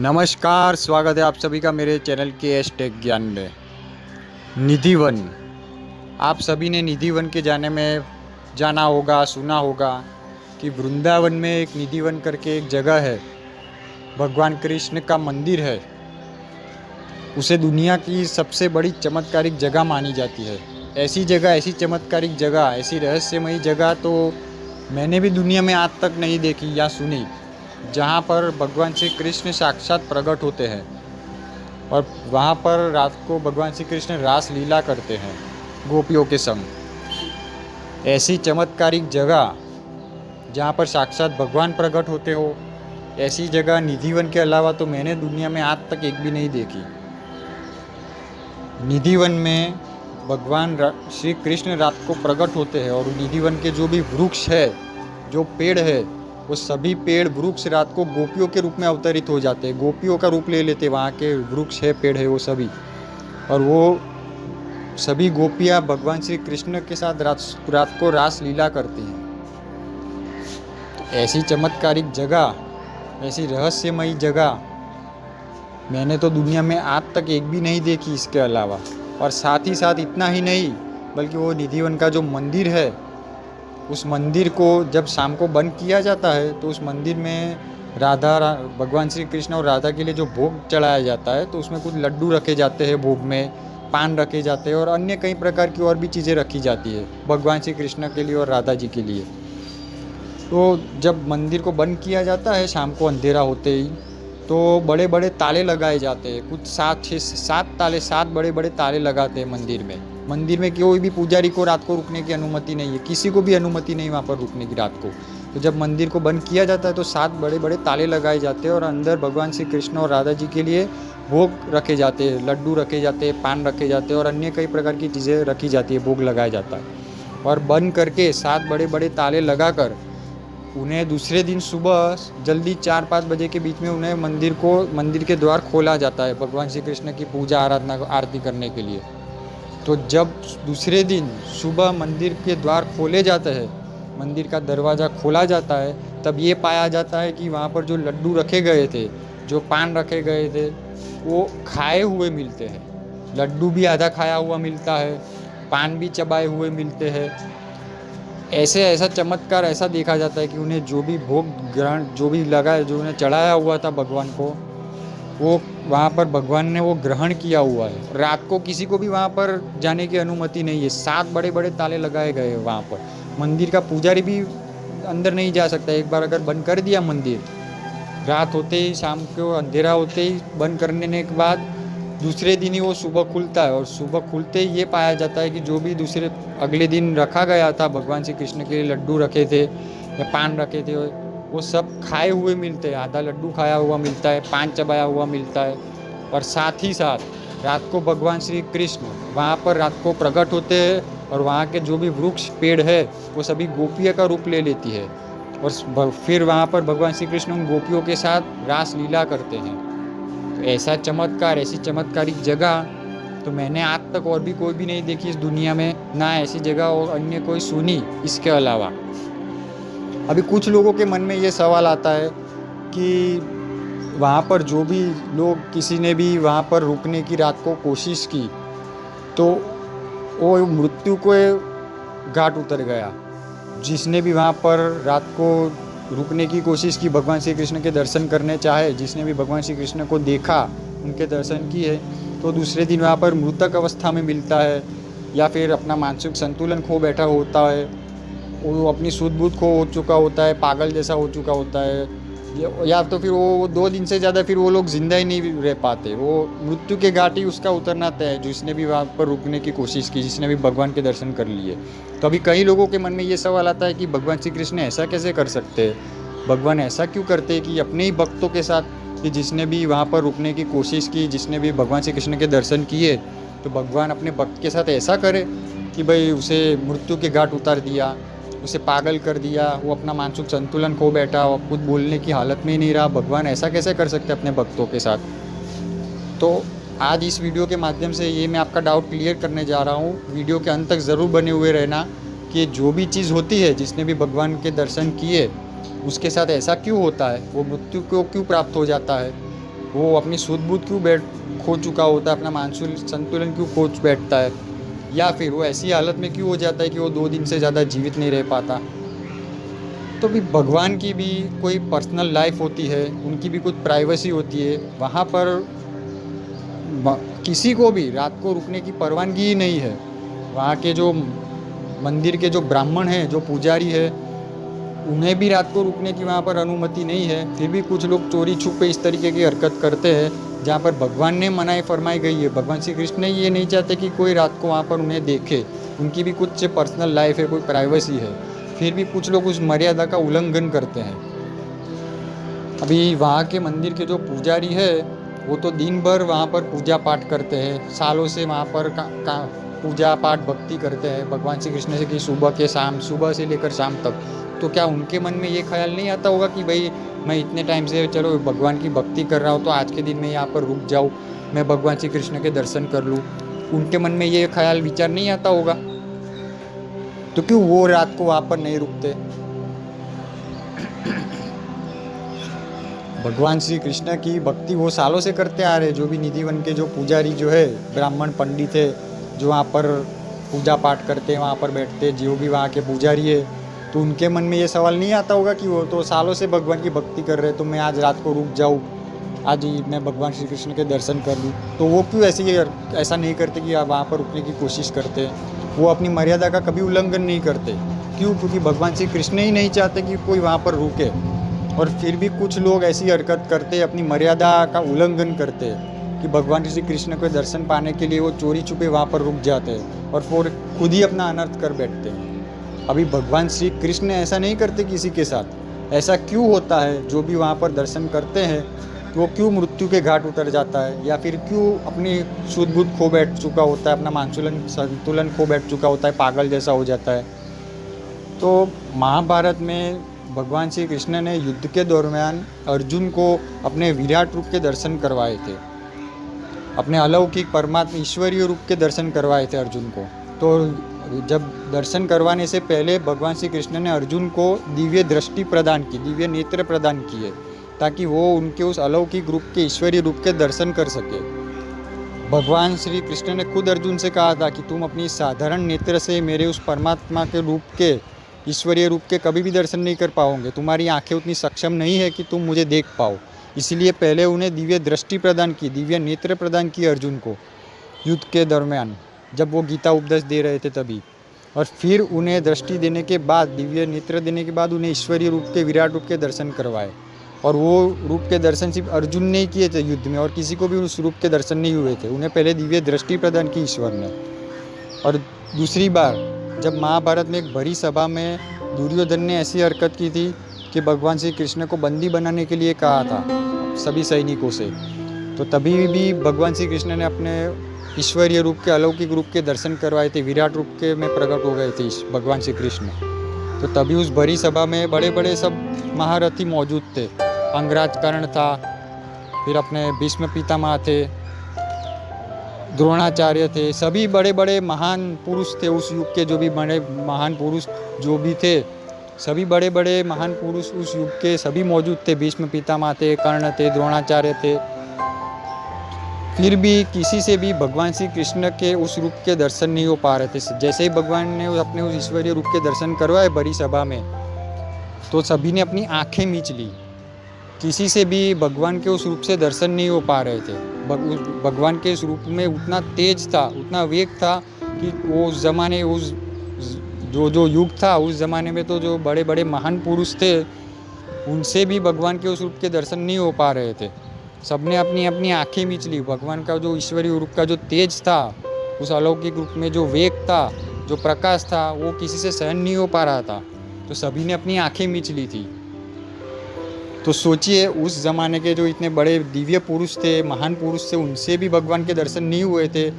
नमस्कार, स्वागत है आप सभी का मेरे चैनल के एस टेक ज्ञान में। निधिवन, आप सभी ने निधिवन के जाना होगा, सुना होगा कि वृंदावन में एक निधिवन करके एक जगह है, भगवान कृष्ण का मंदिर है। उसे दुनिया की सबसे बड़ी चमत्कारिक जगह मानी जाती है। ऐसी जगह, ऐसी चमत्कारिक जगह, ऐसी रहस्यमयी जगह तो मैंने भी दुनिया में आज तक नहीं देखी या सुनी, जहाँ पर भगवान श्री कृष्ण साक्षात प्रकट होते हैं और वहाँ पर रात को भगवान श्री कृष्ण रास लीला करते हैं गोपियों के संग। ऐसी चमत्कारिक जगह जहाँ पर साक्षात भगवान प्रकट होते हो, ऐसी जगह निधिवन के अलावा तो मैंने दुनिया में आज तक एक भी नहीं देखी। निधिवन में भगवान श्री कृष्ण रात को प्रकट होते हैं और निधिवन के जो भी वृक्ष है, जो पेड़ है, वो सभी पेड़ वृक्ष रात को गोपियों के रूप में अवतरित हो जाते हैं, गोपियों का रूप ले लेते हैं। वहाँ के वृक्ष है, पेड़ है, वो सभी, और वो सभी गोपियाँ भगवान श्री कृष्ण के साथ रात को रास लीला करती हैं। तो ऐसी चमत्कारिक जगह, ऐसी रहस्यमयी जगह मैंने तो दुनिया में आज तक एक भी नहीं देखी इसके अलावा। और साथ ही साथ इतना ही नहीं, बल्कि वो निधिवन का जो मंदिर है, उस मंदिर को जब शाम को बंद किया जाता है तो उस मंदिर में भगवान श्री कृष्ण और राधा के लिए जो भोग चढ़ाया जाता है, तो उसमें कुछ लड्डू रखे जाते हैं, भोग में पान रखे जाते हैं और अन्य कई प्रकार की और भी चीज़ें रखी जाती है भगवान श्री कृष्ण के लिए और राधा जी के लिए। तो जब मंदिर को बंद किया जाता है शाम को अंधेरा होते ही, तो बड़े बड़े ताले लगाए जाते हैं। कुछ 7 बड़े बड़े ताले लगाते हैं मंदिर में। मंदिर में कोई भी पुजारी को रात को रुकने की अनुमति नहीं है, किसी को भी अनुमति नहीं वहाँ पर रुकने की रात को। तो जब मंदिर को बंद किया जाता है तो 7 बड़े बड़े ताले लगाए जाते हैं और अंदर भगवान श्री कृष्ण और राधा जी के लिए भोग रखे जाते हैं, लड्डू रखे जाते हैं, पान रखे जाते हैं और अन्य कई प्रकार की चीज़ें रखी जाती है, भोग लगाया जाता है। और बंद करके 7 बड़े बड़े ताले लगाकर उन्हें दूसरे दिन सुबह जल्दी 4-5 बजे के बीच में उन्हें मंदिर के द्वार खोला जाता है भगवान श्री कृष्ण की पूजा आराधना आरती करने के लिए। तो जब दूसरे दिन सुबह मंदिर के द्वार खोले जाते हैं, मंदिर का दरवाज़ा खोला जाता है, तब ये पाया जाता है कि वहाँ पर जो लड्डू रखे गए थे, जो पान रखे गए थे, वो खाए हुए मिलते हैं। लड्डू भी आधा खाया हुआ मिलता है, पान भी चबाए हुए मिलते हैं। ऐसा चमत्कार ऐसा देखा जाता है कि उन्हें जो भी भोग ग्रहण, जो भी लगा, जो उन्हें चढ़ाया हुआ था भगवान को, वो वहाँ पर भगवान ने वो ग्रहण किया हुआ है। रात को किसी को भी वहाँ पर जाने की अनुमति नहीं है। 7 बड़े बड़े ताले लगाए गए हैं वहाँ पर। मंदिर का पुजारी भी अंदर नहीं जा सकता। एक बार अगर बंद कर दिया मंदिर, रात होते ही, शाम को अंधेरा होते ही बंद करने के बाद दूसरे दिन ही वो सुबह खुलता है और सुबह खुलते ही ये पाया जाता है कि जो भी दूसरे अगले दिन रखा गया था, भगवान श्री कृष्ण के लिए लड्डू रखे थे या पान रखे थे, वो सब खाए हुए मिलते हैं। आधा लड्डू खाया हुआ मिलता है, पान चबाया हुआ मिलता है। और साथ ही साथ रात को भगवान श्री कृष्ण वहाँ पर रात को प्रकट होते हैं और वहाँ के जो भी वृक्ष पेड़ है, वो सभी गोपियों का रूप ले लेती है और फिर वहाँ पर भगवान श्री कृष्ण उन गोपियों के साथ रास लीला करते हैं। तो ऐसा चमत्कार, ऐसी चमत्कारिक जगह तो मैंने आज तक और भी कोई भी नहीं देखी इस दुनिया में, ना ऐसी जगह और अन्य कोई सुनी इसके अलावा। अभी कुछ लोगों के मन में ये सवाल आता है कि वहाँ पर जो भी लोग, किसी ने भी वहाँ पर रुकने की रात को कोशिश की तो वो मृत्यु को घाट उतर गया। जिसने भी वहाँ पर रात को रुकने की कोशिश की, भगवान श्री कृष्ण के दर्शन करने चाहे, जिसने भी भगवान श्री कृष्ण को देखा, उनके दर्शन किए, तो दूसरे दिन वहाँ पर मृतक अवस्था में मिलता है या फिर अपना मानसिक संतुलन खो बैठा होता है, वो अपनी सूझ बूझ खो हो चुका होता है, पागल जैसा हो चुका होता है, या तो फिर वो 2 दिन से ज़्यादा फिर वो लोग जिंदा ही नहीं रह पाते। वो मृत्यु के घाट ही उसका उतरना तय है, जिसने भी वहाँ पर रुकने की कोशिश की, जिसने भी भगवान के दर्शन कर लिए। तो अभी कई लोगों के मन में ये सवाल आता है कि भगवान श्री कृष्ण ऐसा कैसे कर सकते हैं, भगवान ऐसा क्यों करते हैं कि अपने ही भक्तों के साथ, कि जिसने भी वहाँ पर रुकने की कोशिश की, जिसने भी भगवान श्री कृष्ण के दर्शन किए, तो भगवान अपने भक्त के साथ ऐसा करे कि भाई उसे मृत्यु के घाट उतार दिया, उसे पागल कर दिया, वो अपना मानसिक संतुलन खो बैठा और खुद बोलने की हालत में ही नहीं रहा। भगवान ऐसा कैसे कर सकते अपने भक्तों के साथ? तो आज इस वीडियो के माध्यम से ये मैं आपका डाउट क्लियर करने जा रहा हूँ। वीडियो के अंत तक ज़रूर बने हुए रहना कि जो भी चीज़ होती है, जिसने भी भगवान के दर्शन किए, उसके साथ ऐसा क्यों होता है, वो मृत्यु को क्यों प्राप्त हो जाता है। वो अपनी सुध बुध क्यों खो चुका होता है, अपना मानसिक संतुलन क्यों खो बैठता है, या फिर वो ऐसी हालत में क्यों हो जाता है कि वो 2 दिन से ज़्यादा जीवित नहीं रह पाता। तो भी भगवान की भी कोई पर्सनल लाइफ होती है, उनकी भी कुछ प्राइवेसी होती है। वहाँ पर किसी को भी रात को रुकने की परवानगी ही नहीं है। वहाँ के जो मंदिर के जो ब्राह्मण हैं, जो पुजारी है, उन्हें भी रात को रुकने की वहाँ पर अनुमति नहीं है। फिर भी कुछ लोग चोरी छुपे इस तरीके की हरकत करते हैं, जहाँ पर भगवान ने मनाही फरमाई गई है। भगवान श्री कृष्ण ये नहीं चाहते कि कोई रात को वहाँ पर उन्हें देखे। उनकी भी कुछ पर्सनल लाइफ है, कोई प्राइवेसी है, फिर भी कुछ लोग उस मर्यादा का उल्लंघन करते हैं। अभी वहाँ के मंदिर के जो पुजारी है, वो तो दिन भर वहाँ पर पूजा पाठ करते हैं, सालों से वहाँ पर पूजा पाठ भक्ति करते हैं भगवान श्री कृष्ण से कि सुबह से लेकर शाम तक। तो क्या उनके मन में ये ख्याल नहीं आता होगा कि भाई मैं इतने टाइम से चलो भगवान की भक्ति कर रहा हूँ, तो आज के दिन में यहाँ पर रुक जाऊँ, मैं भगवान श्री कृष्ण के दर्शन कर लूँ? उनके मन में ये ख्याल विचार नहीं आता होगा? तो क्यों वो रात को वहाँ पर नहीं रुकते? भगवान श्री कृष्ण की भक्ति वो सालों से करते आ रहे। जो भी निधिवन के जो पुजारी जो है, ब्राह्मण पंडित है, जो वहाँ पर पूजा पाठ करते हैं, वहाँ पर बैठते, जो भी वहाँ के पुजारी है, तो उनके मन में ये सवाल नहीं आता होगा कि वो तो सालों से भगवान की भक्ति कर रहे हैं, तो मैं आज रात को रुक जाऊँ, आज ही मैं भगवान श्री कृष्ण के दर्शन कर लूँ? तो वो क्यों ऐसा नहीं करते कि आप वहाँ पर रुकने की कोशिश करते हैं? वो अपनी मर्यादा का कभी उल्लंघन नहीं करते। क्यों? क्योंकि भगवान श्री कृष्ण ही नहीं चाहते कि कोई वहाँ पर रुके। और फिर भी कुछ लोग ऐसी हरकत करते, अपनी मर्यादा का उल्लंघन करते हैं कि भगवान श्री कृष्ण के दर्शन पाने के लिए वो चोरी छुपे वहाँ पर रुक जाते हैं और फिर खुद ही अपना अनर्थ कर बैठते हैं। अभी भगवान श्री कृष्ण ऐसा नहीं करते किसी के साथ। ऐसा क्यों होता है? जो भी वहाँ पर दर्शन करते हैं वो क्यों मृत्यु के घाट उतर जाता है, या फिर क्यों अपनी शुद्ध बुद्ध खो बैठ चुका होता है, अपना मानसिक संतुलन खो बैठ चुका होता है, पागल जैसा हो जाता है? तो महाभारत में भगवान श्री कृष्ण ने युद्ध के दरमियान अर्जुन को अपने विराट रूप के दर्शन करवाए थे, अपने अलौकिक परमात्मा ईश्वरीय रूप के दर्शन करवाए थे अर्जुन को। तो जब दर्शन करवाने से पहले भगवान श्री कृष्ण ने अर्जुन को दिव्य दृष्टि प्रदान की, दिव्य नेत्र प्रदान किए, ताकि वो उनके उस अलौकिक रूप के ईश्वरीय रूप के दर्शन कर सके। भगवान श्री कृष्ण ने खुद अर्जुन से कहा था कि तुम अपनी साधारण नेत्र से मेरे उस परमात्मा के रूप के, ईश्वरीय रूप के कभी भी दर्शन नहीं कर पाओगे। तुम्हारी आंखें उतनी सक्षम नहीं है कि तुम मुझे देख पाओ। इसलिए पहले उन्हें दिव्य दृष्टि प्रदान की, दिव्य नेत्र प्रदान की अर्जुन को युद्ध के दरमियान, जब वो गीता उपदेश दे रहे थे तभी। और फिर उन्हें दृष्टि देने के बाद, दिव्य नेत्र देने के बाद उन्हें ईश्वरीय रूप के, विराट रूप के दर्शन करवाए। और वो रूप के दर्शन सिर्फ अर्जुन ने ही किए थे युद्ध में, और किसी को भी उस रूप के दर्शन नहीं हुए थे। उन्हें पहले दिव्य दृष्टि प्रदान की ईश्वर ने। और दूसरी बार जब महाभारत में एक भरी सभा में दुर्योधन ने ऐसी हरकत की थी कि भगवान श्री कृष्ण को बंदी बनाने के लिए कहा था सभी सैनिकों से, तो तभी भी भगवान श्री कृष्ण ने अपने ईश्वरीय रूप के, अलौकिक रूप के दर्शन करवाए थे, विराट रूप के में प्रकट हो गए थे भगवान श्री कृष्ण। तो तभी उस भरी सभा में बड़े बड़े सब महारथी मौजूद थे। अंगराज कर्ण था, फिर अपने भीष्म पितामह थे, द्रोणाचार्य थे, सभी बड़े बड़े महान पुरुष थे उस युग के। जो भी बड़े महान पुरुष जो भी थे, सभी बड़े बड़े महान पुरुष उस युग के सभी मौजूद थे। भीष्म पितामह थे, कर्ण थे, द्रोणाचार्य थे। फिर भी किसी से भी भगवान श्री कृष्ण के उस रूप के दर्शन नहीं हो पा रहे थे। जैसे ही भगवान ने अपने उस ईश्वरीय रूप के दर्शन करवाए बड़ी सभा में, तो सभी ने अपनी आंखें मीच ली। किसी से भी भगवान के उस रूप से दर्शन नहीं हो पा रहे थे। भगवान के इस रूप में उतना तेज था, उतना वेग था कि वो उस ज़माने, उस जो युग था, उस ज़माने में तो जो बड़े बड़े महान पुरुष थे, उनसे भी भगवान के उस रूप के दर्शन नहीं हो पा रहे थे। सबने अपनी अपनी आंखें मीच ली। भगवान का जो ईश्वरीय रूप का जो तेज था, उस अलौकिक रूप में जो वेग था, जो प्रकाश था, वो किसी से सहन नहीं हो पा रहा था। तो सभी ने अपनी आंखें मीच ली थी। तो सोचिए, उस ज़माने के जो इतने बड़े दिव्य पुरुष थे, महान पुरुष थे, उनसे भी भगवान के दर्शन नहीं हुए थे।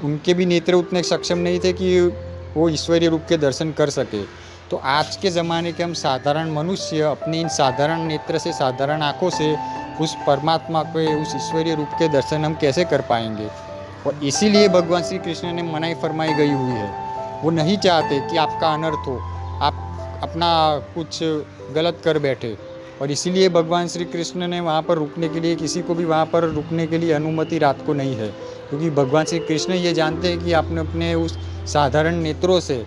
उनके भी नेत्र उतने सक्षम नहीं थे कि वो ईश्वरीय रूप के दर्शन कर सके। तो आज के ज़माने के हम साधारण मनुष्य अपनी इन साधारण नेत्र से, साधारण आँखों से उस परमात्मा के, उस ईश्वरीय रूप के दर्शन हम कैसे कर पाएंगे? और इसीलिए भगवान श्री कृष्ण ने मनाही फरमाई गई हुई है। वो नहीं चाहते कि आपका अनर्थ हो, आप अपना कुछ गलत कर बैठे। और इसीलिए भगवान श्री कृष्ण ने वहाँ पर रुकने के लिए, किसी को भी वहाँ पर रुकने के लिए अनुमति रात को नहीं है, क्योंकि भगवान श्री कृष्ण ये जानते हैं कि आपने अपने उस साधारण नेत्रों से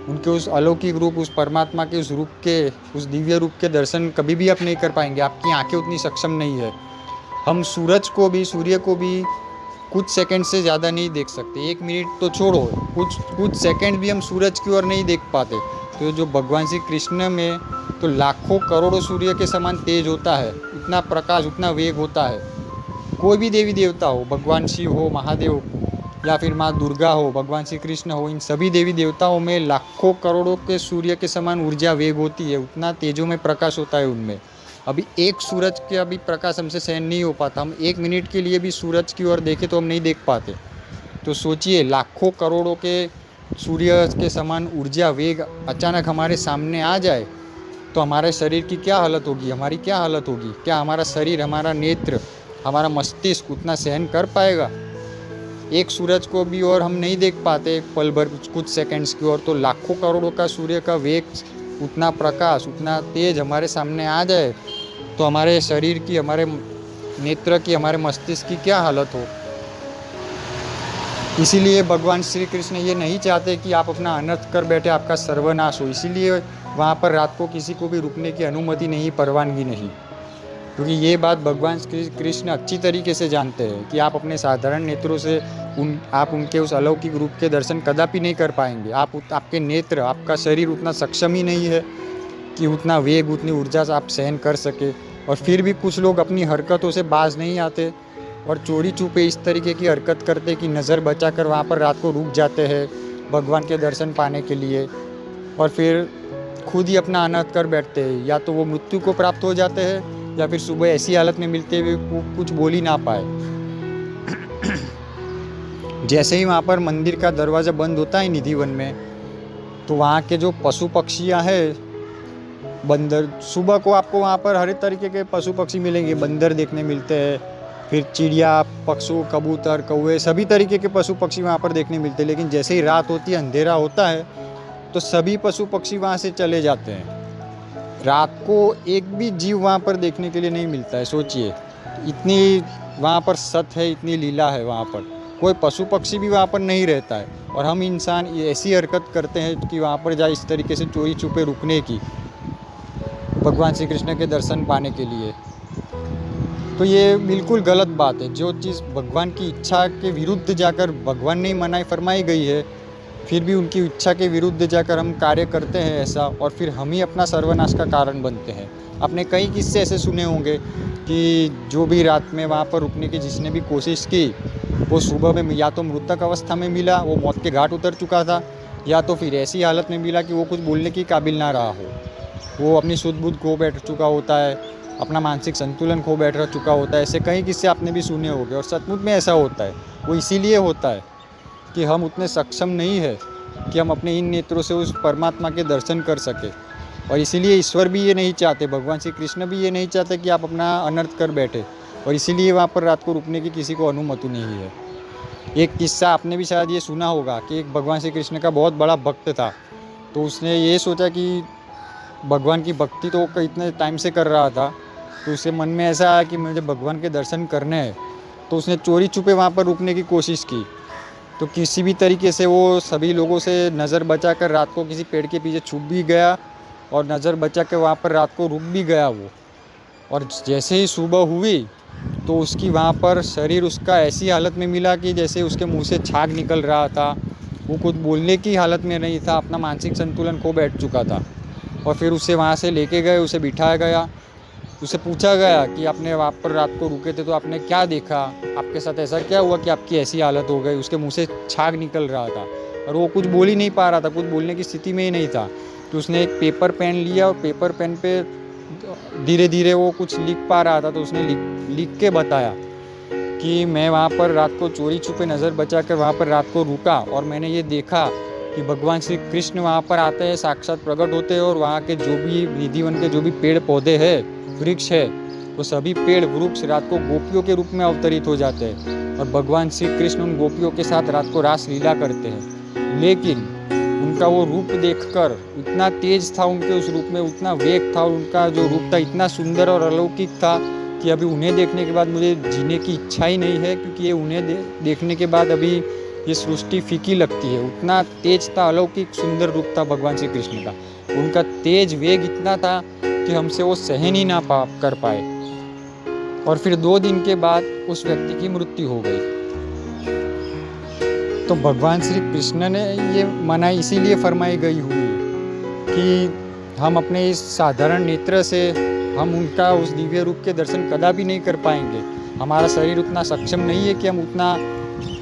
उनके उस अलौकिक रूप, उस परमात्मा के उस रूप के, उस दिव्य रूप के दर्शन कभी भी आप नहीं कर पाएंगे। आपकी आंखें उतनी सक्षम नहीं है। हम सूरज को भी, सूर्य को भी कुछ सेकंड से ज़्यादा नहीं देख सकते। 1 मिनट तो छोड़ो, कुछ सेकंड भी हम सूरज की ओर नहीं देख पाते। तो जो भगवान श्री कृष्ण में तो लाखों करोड़ों सूर्य के समान तेज होता है, इतना प्रकाश, उतना वेग होता है। कोई भी देवी देवता हो, भगवान शिव हो, महादेव या फिर माँ दुर्गा हो, भगवान श्री कृष्ण हो, इन सभी देवी देवताओं में लाखों करोड़ों के सूर्य के समान ऊर्जा, वेग होती है। उतना तेजों में प्रकाश होता है उनमें। अभी एक सूरज के अभी प्रकाश हमसे सहन नहीं हो पाता। हम 1 मिनट के लिए भी सूरज की ओर देखें तो हम नहीं देख पाते। तो सोचिए, लाखों करोड़ों के सूर्य के समान ऊर्जा, वेग अचानक हमारे सामने आ जाए तो हमारे शरीर की क्या हालत होगी, हमारी क्या हालत होगी? क्या हमारा शरीर, हमारा नेत्र, हमारा मस्तिष्क उतना सहन कर पाएगा? एक सूरज को भी और हम नहीं देख पाते पल भर, कुछ सेकंड्स की ओर, तो लाखों करोड़ों का सूर्य का वेग, उतना प्रकाश, उतना तेज हमारे सामने आ जाए तो हमारे शरीर की, हमारे नेत्र की, हमारे मस्तिष्क की क्या हालत हो। इसीलिए भगवान श्री कृष्ण ये नहीं चाहते कि आप अपना अनर्थ कर बैठे, आपका सर्वनाश हो। इसीलिए वहाँ पर रात को किसी को भी रुकने की अनुमति नहीं, परवानगी नहीं, क्योंकि ये बात भगवान श्री कृष्ण अच्छी तरीके से जानते हैं कि आप अपने साधारण नेत्रों से आप उनके उस अलौकिक रूप के दर्शन कदापि नहीं कर पाएंगे। आपके नेत्र, आपका शरीर उतना सक्षम ही नहीं है कि उतना वेग, उतनी ऊर्जा से आप सहन कर सके। और फिर भी कुछ लोग अपनी हरकतों से बाज नहीं आते और चोरी छुपे इस तरीके की हरकत करते कि नज़र बचाकर वहाँ पर रात को रुक जाते हैं भगवान के दर्शन पाने के लिए, और फिर खुद ही अपना अनर्थ कर बैठते हैं। या तो वो मृत्यु को प्राप्त हो जाते हैं या फिर सुबह ऐसी हालत में मिलते हुए कुछ बोल ही ना पाए। जैसे ही वहाँ पर मंदिर का दरवाज़ा बंद होता है निधिवन में, तो वहाँ के जो पशु पक्षियाँ हैं, बंदर, सुबह को आपको वहाँ पर हर एक तरीके के पशु पक्षी मिलेंगे। बंदर देखने मिलते हैं, फिर चिड़िया, पक्षु, कबूतर, कौवे, सभी तरीके के पशु पक्षी वहाँ पर देखने मिलते हैं। लेकिन जैसे ही रात होती है, अंधेरा होता है, तो सभी पशु पक्षी वहाँ से चले जाते हैं। रात को एक भी जीव वहाँ पर देखने के लिए नहीं मिलता है। सोचिए, इतनी वहाँ पर सत्य है, इतनी लीला है वहाँ पर। कोई पशु पक्षी भी वहाँ पर नहीं रहता है, और हम इंसान ऐसी हरकत करते हैं कि वहाँ पर जाए इस तरीके से चोरी छुपे रुकने की, भगवान श्री कृष्ण के दर्शन पाने के लिए। तो ये बिल्कुल गलत बात है। जो चीज़ भगवान की इच्छा के विरुद्ध जाकर, भगवान ने मनाही फरमाई गई है, फिर भी उनकी इच्छा के विरुद्ध जाकर हम कार्य करते हैं ऐसा, और फिर हम ही अपना सर्वनाश का कारण बनते हैं। आपने कई किस्से ऐसे सुने होंगे कि जो भी रात में वहाँ पर रुकने की जिसने भी कोशिश की, वो सुबह में या तो मृतक अवस्था में मिला, वो मौत के घाट उतर चुका था, या तो फिर ऐसी हालत में मिला कि वो कुछ बोलने की काबिल ना रहा हो, वो अपनी शुद्ध बुद्ध खो बैठ चुका होता है, अपना मानसिक संतुलन खो बैठ चुका होता है। ऐसे कई किस्से आपने भी सुने होंगे, और सचमुच में ऐसा होता है। वो इसीलिए होता है कि हम उतने सक्षम नहीं है कि हम अपने इन नेत्रों से उस परमात्मा के दर्शन कर सके। और इसीलिए ईश्वर भी ये नहीं चाहते, भगवान श्री कृष्ण भी ये नहीं चाहते कि आप अपना अनर्थ कर बैठे, और इसीलिए वहाँ पर रात को रुकने की किसी को अनुमति नहीं है। एक किस्सा आपने भी शायद ये सुना होगा कि एक भगवान श्री कृष्ण का बहुत बड़ा भक्त था, तो उसने ये सोचा कि भगवान की भक्ति तो इतने टाइम से कर रहा था, तो उसके मन में ऐसा आया कि मुझे भगवान के दर्शन करने हैं। तो उसने चोरी छुपे वहाँ पर रुकने की कोशिश की। तो किसी भी तरीके से वो सभी लोगों से नज़र बचाकर रात को किसी पेड़ के पीछे छुप भी गया, और नज़र बचा के वहाँ पर रात को रुक भी गया वो। और जैसे ही सुबह हुई तो उसकी वहाँ पर शरीर उसका ऐसी हालत में मिला कि जैसे उसके मुंह से छाग निकल रहा था, वो कुछ बोलने की हालत में नहीं था, अपना मानसिक संतुलन खो बैठ चुका था। और फिर उसे वहाँ से लेके गए, उसे बिठाया गया, उसे पूछा गया कि आपने वहाँ पर रात को रुके थे तो आपने क्या देखा, आपके साथ ऐसा क्या हुआ कि आपकी ऐसी हालत हो गई। उसके मुंह से छाग निकल रहा था और वो कुछ बोल ही नहीं पा रहा था, कुछ बोलने की स्थिति में ही नहीं था। तो उसने एक पेपर पेन लिया और पेपर पेन पे धीरे धीरे वो कुछ लिख पा रहा था, तो उसने लिख के बताया कि मैं वहाँ पर रात को चोरी छुपे नज़र बचा कर वहाँ पर रात को रुका, और मैंने ये देखा कि भगवान श्री कृष्ण वहाँ पर आते हैं, साक्षात प्रकट होते हैं, और वहाँ के जो भी निधिवन के जो भी पेड़ पौधे हैं, वृक्ष है, वो सभी पेड़ वृक्ष रात को गोपियों के रूप में अवतरित हो जाते हैं, और भगवान श्री कृष्ण उन गोपियों के साथ रात को रास लीला करते हैं। लेकिन उनका वो रूप देखकर इतना तेज था उनके उस रूप में, उतना वेग था, उनका जो रूप था इतना सुंदर और अलौकिक था कि अभी उन्हें देखने के बाद मुझे जीने की इच्छा ही नहीं है, क्योंकि ये उन्हें देखने के बाद अभी ये सृष्टि फीकी लगती है। उतना तेज था, अलौकिक सुंदर रूप था भगवान श्री कृष्ण का। उनका तेज वेग इतना था कि हमसे वो सहन ही ना कर पाए, और फिर 2 दिन के बाद उस व्यक्ति की मृत्यु हो गई। तो भगवान श्री कृष्ण ने ये मनाही इसीलिए फरमाई गई हुई है कि हम अपने इस साधारण नेत्र से हम उनका उस दिव्य रूप के दर्शन कदापि नहीं कर पाएंगे। हमारा शरीर उतना सक्षम नहीं है कि हम उतना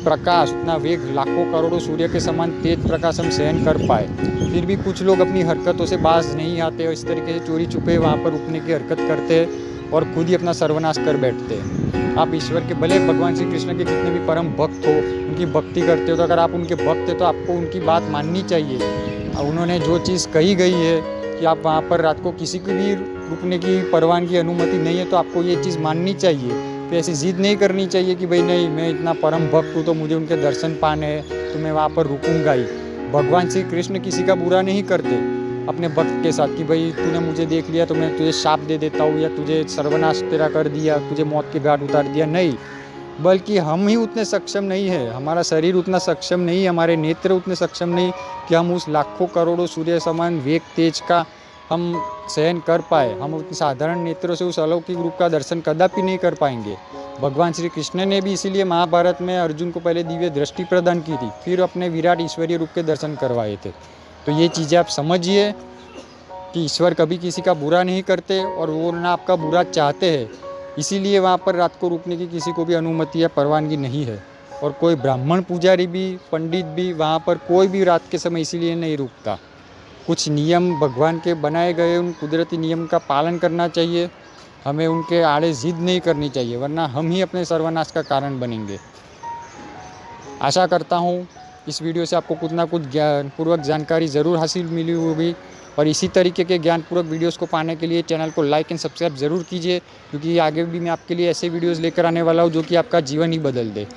प्रकाश, उतना वेग, लाखों करोड़ों सूर्य के समान तेज प्रकाश हम सहन कर पाए। फिर भी कुछ लोग अपनी हरकतों से बाज नहीं आते और इस तरीके से चोरी छुपे वहाँ पर रुकने की हरकत करते हैं और खुद ही अपना सर्वनाश कर बैठते हैं। आप ईश्वर के, भले भगवान श्री कृष्ण के कितने भी परम भक्त हो, उनकी भक्ति करते हो, तो अगर आप उनके भक्त हैं तो आपको उनकी बात माननी चाहिए। उन्होंने जो चीज़ कही गई है कि आप वहाँ पर रात को किसी की भी रुकने की परवानगी, अनुमति नहीं है, तो आपको ये चीज़ माननी चाहिए। तो ऐसी जिद नहीं करनी चाहिए कि भाई नहीं, मैं इतना परम भक्त हूँ तो मुझे उनके दर्शन पाने हैं तो मैं वहाँ पर रुकूंगा ही। भगवान श्री कृष्ण किसी का बुरा नहीं करते अपने भक्त के साथ कि भाई तूने मुझे देख लिया तो मैं तुझे शाप दे देता हूँ या तुझे सर्वनाश तेरा कर दिया, तुझे मौत के घाट उतार दिया। नहीं, बल्कि हम ही उतने सक्षम नहीं है, हमारा शरीर उतना सक्षम नहीं, हमारे नेत्र उतने सक्षम नहीं कि हम उस लाखों करोड़ों सूर्य समान वेग तेज का हम सहन कर पाए। हम उस साधारण नेत्रों से उस अलौकिक रूप का दर्शन कदापि नहीं कर पाएंगे। भगवान श्री कृष्ण ने भी इसीलिए महाभारत में अर्जुन को पहले दिव्य दृष्टि प्रदान की थी, फिर अपने विराट ईश्वरीय रूप के दर्शन करवाए थे। तो ये चीज़ें आप समझिए कि ईश्वर कभी किसी का बुरा नहीं करते और वो ना आपका बुरा चाहते हैं। इसीलिए वहाँ पर रात को रुकने की किसी को भी अनुमति या परवानगी नहीं है, और कोई ब्राह्मण पुजारी भी, पंडित भी वहाँ पर कोई भी रात के समय इसीलिए नहीं रुकता। कुछ नियम भगवान के बनाए गए, उन कुदरती नियम का पालन करना चाहिए। हमें उनके आड़े जिद नहीं करनी चाहिए, वरना हम ही अपने सर्वनाश का कारण बनेंगे। आशा करता हूँ इस वीडियो से आपको कुछ ना कुछ ज्ञानपूर्वक जानकारी ज़रूर हासिल मिली होगी, और इसी तरीके के ज्ञानपूर्वक वीडियोस को पाने के लिए चैनल को लाइक एंड सब्सक्राइब ज़रूर कीजिए, क्योंकि आगे भी मैं आपके लिए ऐसे वीडियोस लेकर आने वाला हूँ जो कि आपका जीवन ही बदल दे।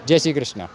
जय श्री कृष्ण।